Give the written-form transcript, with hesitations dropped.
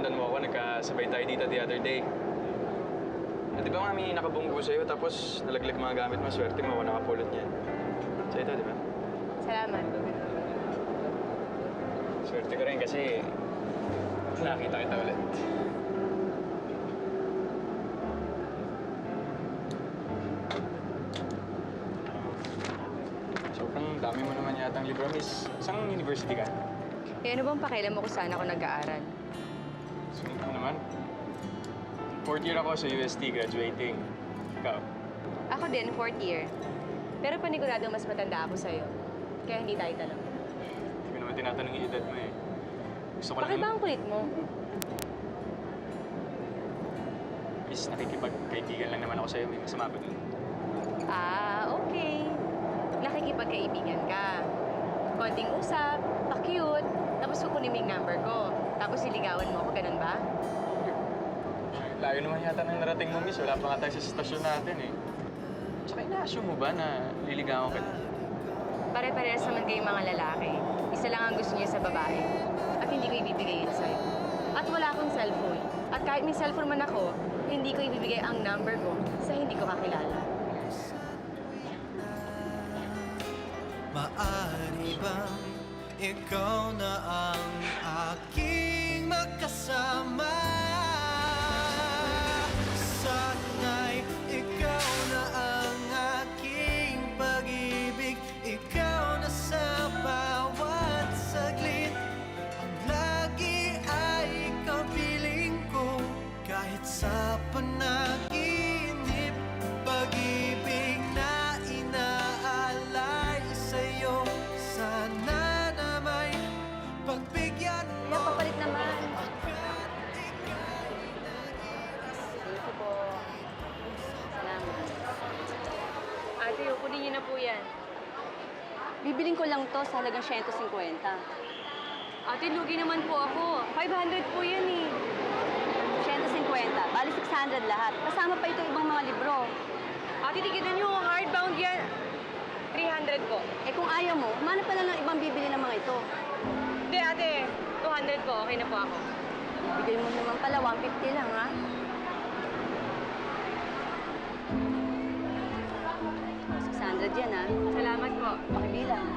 naalala mo ako, nagkasabay tayo dito the other day. Di ba mami nakabunggo sa'yo, tapos nalaglag mga gamit mo, swerte mo ako nakapulot niyan. So ito, di ba? Salamat. Swerte ko rin kasi nakita kita ulit. Sobrang dami mo naman yatang libro, miss. Saan university ka? Eh, ano bang pakialam mo kung saan ako nag-aaral? Sunod mo naman. Fourth year ako sa UST, graduating. Ikaw? Ako din, fourth year. Pero panigurado mas matanda ako sa'yo. Kaya hindi tayo tanong. Hindi ko naman tinatanong yung edad mo eh. Gusto ko lang Bakit ba ang kulit mo? Miss, nakikipagkaibigan lang naman ako sa'yo. May masama ba dun? Ah, okay. Nakikipagkaibigan ka. Konting usap, pa-cute, tapos kukunin mo yung number ko. Tapos siligawan mo ako, ganun ba? Layo naman yata nang narating mo, miss. Wala pa nga tayo sa sitwasyon natin eh. Tsaka ina-assume mo ba na liligawan ka? Pare-parehas naman kayong mga lalaki. Isa lang ang gusto niya sa babae. At hindi ko ibibigay yun sa'yo. At wala akong cellphone. At kahit may cellphone man ako, hindi ko ibibigay ang number ko sa hindi ko kakilala. Maaari bang ikaw na ang aking makasama? Sana'y ikaw na ang aking pag-ibig. Ikaw na sa bawat saglit. Ang lagi ay kapiling ko. Kahit sa panaginip, pag-ibig na inaalay sa'yo. Sana na may pagbigyan mo. Napapalit naman. Thank you po. Salamat. Ate, kunin niyo na po yan. Bibiling ko lang to sa halagang 150. Ate, lugi naman po ako. 500 po yan eh. 150. Bali 600 lahat. Kasama pa ito ibang mga libro. Ate, tigilan niyo. Hardbound yan. 300 po. Eh kung ayaw mo, manap pa lang ng ibang bibili ng mga ito. Hindi, ate. 200 po. Okay na po ako. Bigay mo naman pala, 150 lang, ha? Oh, 600 yan, ha? Salamat po. Pakibilang.